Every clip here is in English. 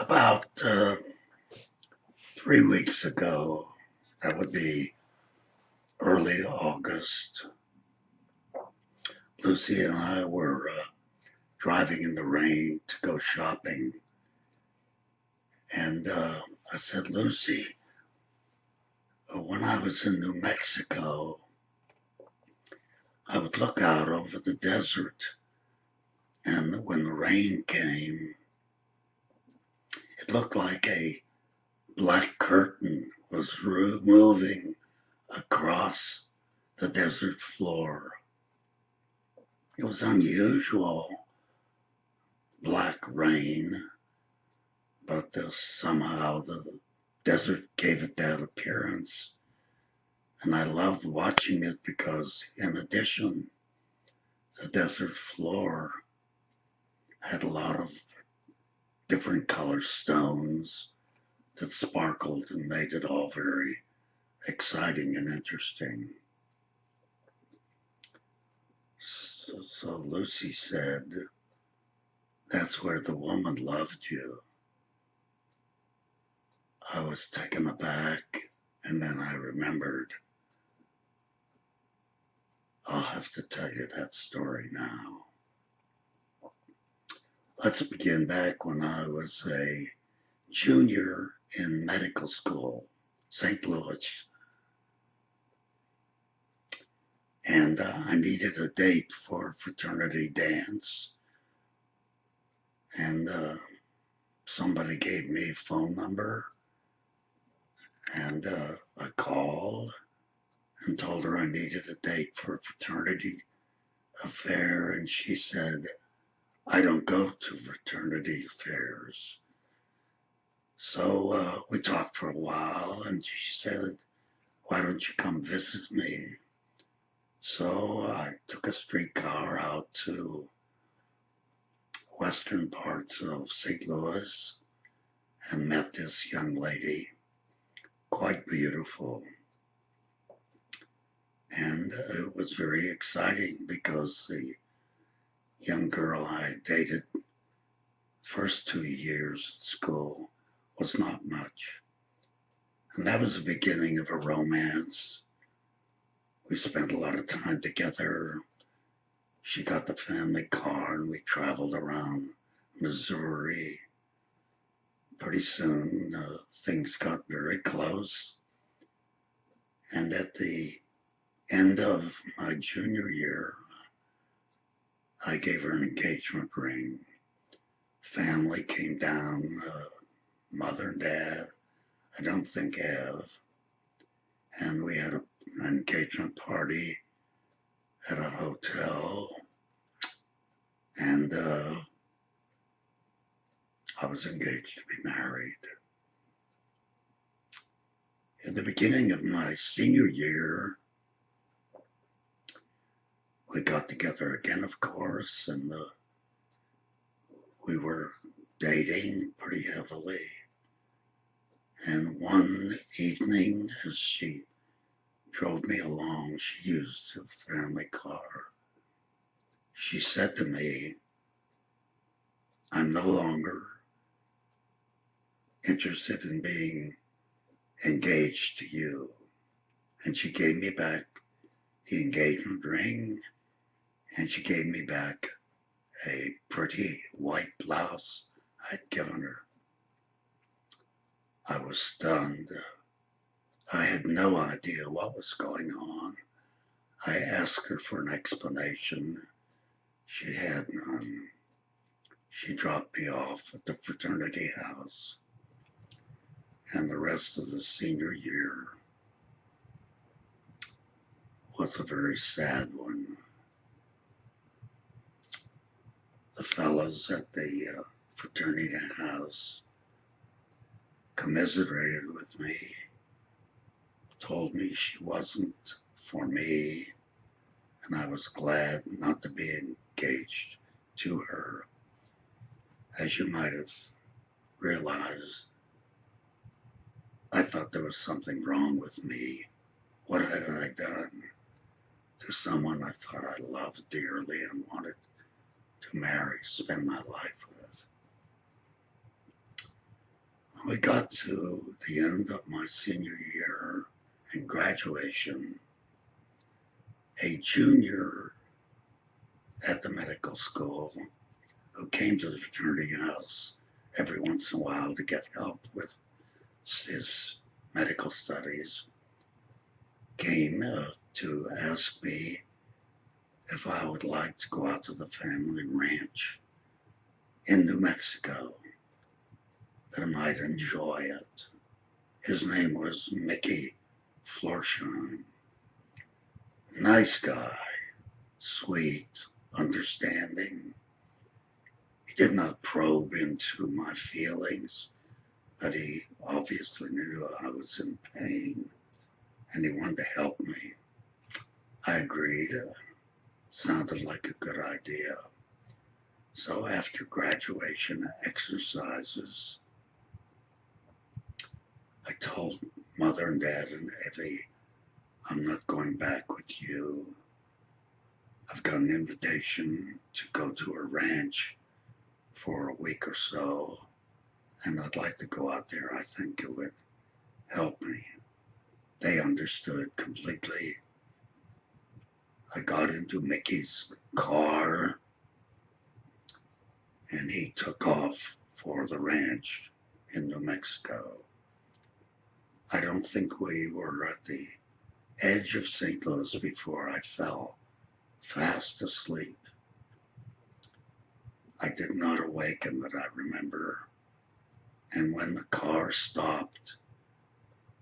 About 3 weeks ago, that would be early August, Lucy and I were driving in the rain to go shopping. And I said, Lucy, when I was in New Mexico, I would look out over the desert. And when the rain came, it looked like a black curtain was moving across the desert floor. It was unusual, black rain, but somehow the desert gave it that appearance. And I loved watching it because, in addition, the desert floor had a lot of different color stones that sparkled and made it all very exciting and interesting. So Lucy said, "That's where the woman loved you." I was taken aback, and then I remembered, I'll have to tell you that story now. Let's begin back when I was a junior in medical school, St. Louis. And I needed a date for a fraternity dance. And somebody gave me a phone number. And I called and told her I needed a date for a fraternity affair. And she said, "I don't go to fraternity affairs." So we talked for a while, and she said, "Why don't you come visit me?" So I took a streetcar out to western parts of St. Louis and met this young lady, quite beautiful. And it was very exciting because the young girl I dated first 2 years at school was not much. And that was the beginning of a romance. We spent a lot of time together. She got the family car and we traveled around Missouri. Pretty soon, things got very close. And at the end of my junior year, I gave her an engagement ring. Family came down, mother and dad, I don't think Ev, and we had an engagement party at a hotel, and I was engaged to be married. In the beginning of my senior year, we got together again, of course, and we were dating pretty heavily. And one evening, as she drove me along, she used a family car. She said to me, "I'm no longer interested in being engaged to you." And she gave me back the engagement ring, and she gave me back a pretty white blouse I'd given her. I was stunned. I had no idea what was going on. I asked her for an explanation. She had none. She dropped me off at the fraternity house, and the rest of the senior year was a very sad one. The fellows at the fraternity house commiserated with me, told me she wasn't for me, and I was glad not to be engaged to her. As you might have realized, I thought there was something wrong with me. What had I done to someone I thought I loved dearly and wanted to marry, spend my life with? we got to the end of my senior year and graduation, a junior at the medical school who came to the fraternity house every once in a while to get help with his medical studies came to ask me if I would like to go out to the family ranch in New Mexico, that I might enjoy it. His name was Mickey Florsheim. Nice guy, sweet, understanding. He did not probe into my feelings, but he obviously knew I was in pain and he wanted to help me. I agreed. Sounded like a good idea. So after graduation exercises, I told Mother and Dad and Evie, I'm not going back with you. I've got an invitation to go to a ranch for a week or so, and I'd like to go out there. I think it would help me. They understood completely. I got into Mickey's car, and he took off for the ranch in New Mexico. I don't think we were at the edge of St. Louis before I fell fast asleep. I did not awaken that I remember, and when the car stopped,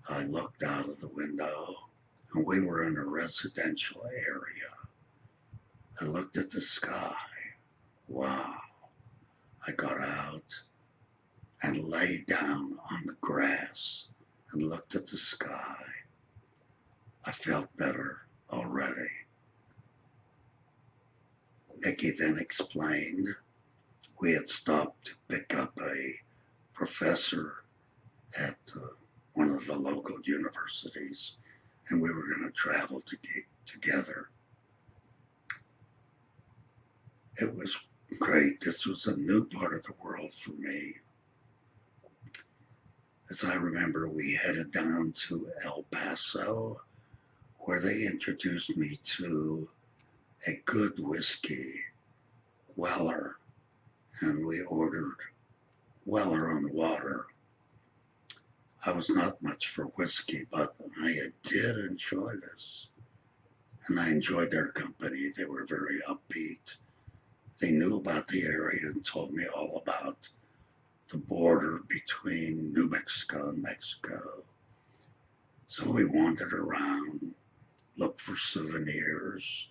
I looked out of the window, and we were in a residential area. I looked at the sky. Wow. I got out and lay down on the grass and looked at the sky. I felt better already. Mickey then explained we had stopped to pick up a professor at one of the local universities, and we were going to travel together. It was great. This was a new part of the world for me. As I remember, we headed down to El Paso, where they introduced me to a good whiskey, Weller, and we ordered Weller on water. I was not much for whiskey, but I did enjoy this, and I enjoyed their company. They were very upbeat. They knew about the area and told me all about the border between New Mexico and Mexico. So we wandered around, looked for souvenirs,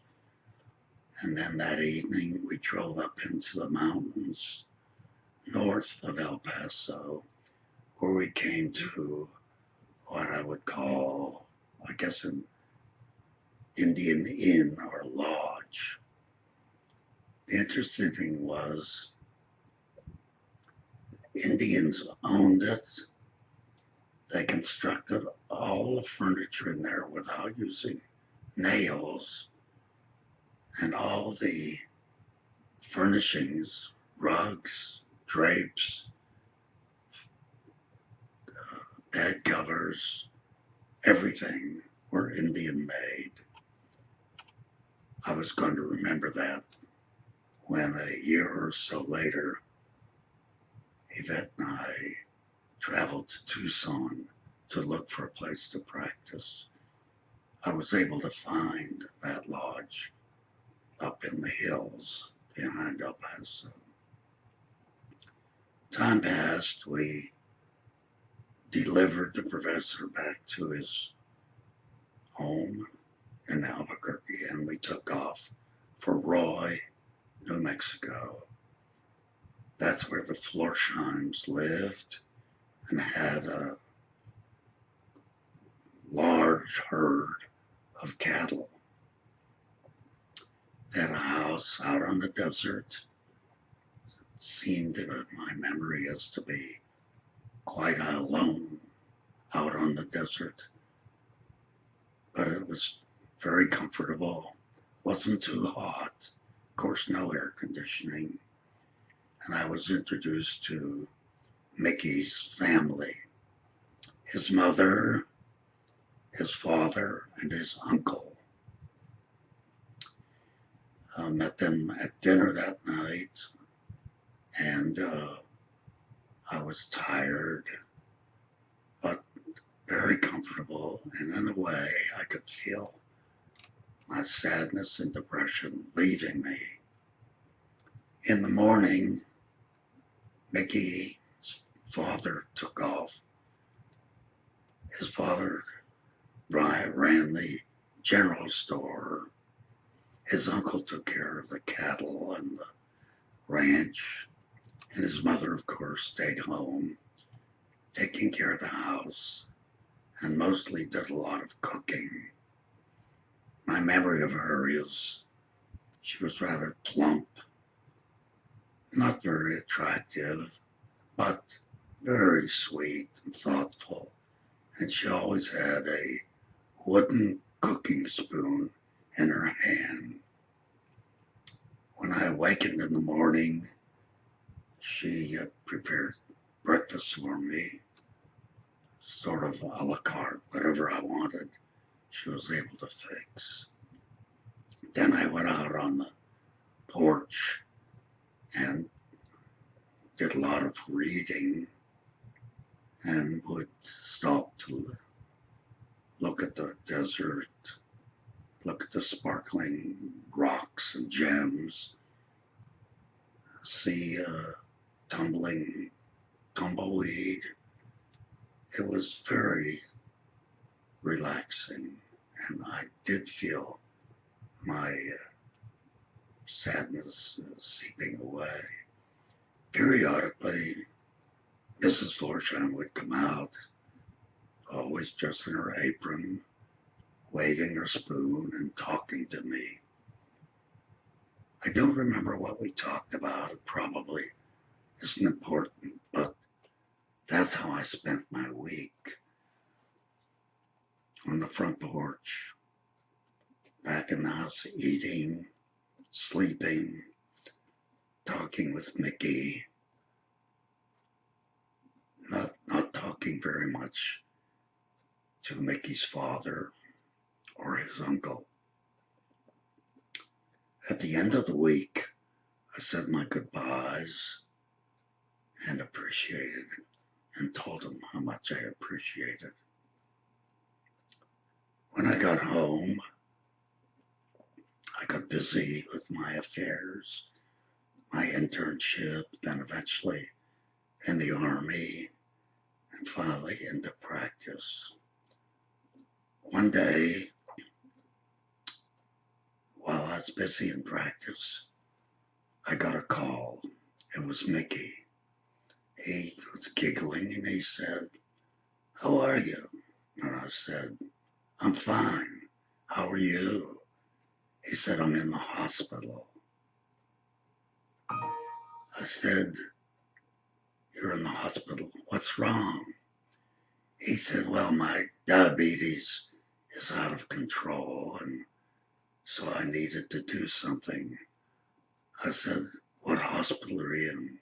and then that evening we drove up into the mountains north of El Paso, where we came to what I would call, I guess, an Indian inn or lodge. The interesting thing was, Indians owned it. They constructed all the furniture in there without using nails, and all the furnishings, rugs, drapes, bed covers, everything were Indian made. I was going to remember that when a year or so later, Yvette and I traveled to Tucson to look for a place to practice. I was able to find that lodge up in the hills behind El Paso. Time passed. We delivered the professor back to his home in Albuquerque, and we took off for Roy, New Mexico. That's where the Florsheims lived and had a large herd of cattle. They had a house out on the desert. It seemed in my memory as to be quite alone out on the desert. But it was very comfortable, wasn't too hot, of course no air conditioning. And I was introduced to Mickey's family. His mother, his father, and his uncle. I met them at dinner that night, and I was tired, but very comfortable, and in a way I could feel my sadness and depression leaving me. In the morning, Mickey's father took off. His father ran the general store. His uncle took care of the cattle and the ranch, and his mother, of course, stayed home, taking care of the house, and mostly did a lot of cooking. My memory of her is she was rather plump, not very attractive, but very sweet and thoughtful, and she always had a wooden cooking spoon in her hand. When I awakened in the morning, she prepared breakfast for me, sort of a la carte, whatever I wanted, she was able to fix. Then I went out on the porch and did a lot of reading and would stop to look at the desert, look at the sparkling rocks and gems, see tumbleweed. It was very relaxing, and I did feel my sadness seeping away. Periodically, Mrs. Florsheim would come out, always dressed in her apron, waving her spoon and talking to me. I don't remember what we talked about. It probably isn't important, but that's how I spent my week. On the front porch, back in the house, eating, sleeping, talking with Mickey, not talking very much to Mickey's father or his uncle. At the end of the week, I said my goodbyes and appreciated it, and told them how much I appreciated. When I got home, I got busy with my affairs, my internship, then eventually in the Army, and finally into practice. One day, while I was busy in practice, I got a call. It was Mickey. He was giggling and he said, "How are you?" And I said, "I'm fine. How are you?" He said, "I'm in the hospital." I said, "You're in the hospital. What's wrong?" He said, "Well, my diabetes is out of control, and so I needed to do something." I said, "What hospital are you in?"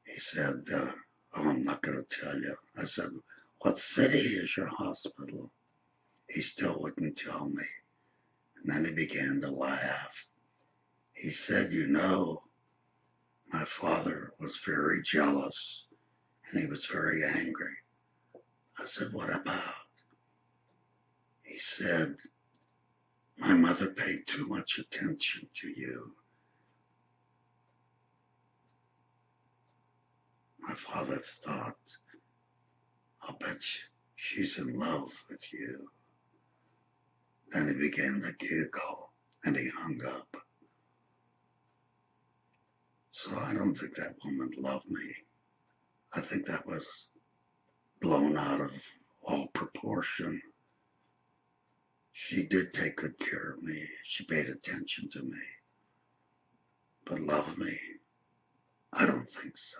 He said, "Oh, I'm not going to tell you." I said, "What city is your hospital?" He still wouldn't tell me. And then he began to laugh. He said, "You know, my father was very jealous and he was very angry." I said, "What about?" He said, "My mother paid too much attention to you. My father thought, I'll bet she's in love with you." Then he began to giggle and he hung up. So I don't think that woman loved me. I think that was blown out of all proportion. She did take good care of me. She paid attention to me. But love me? I don't think so.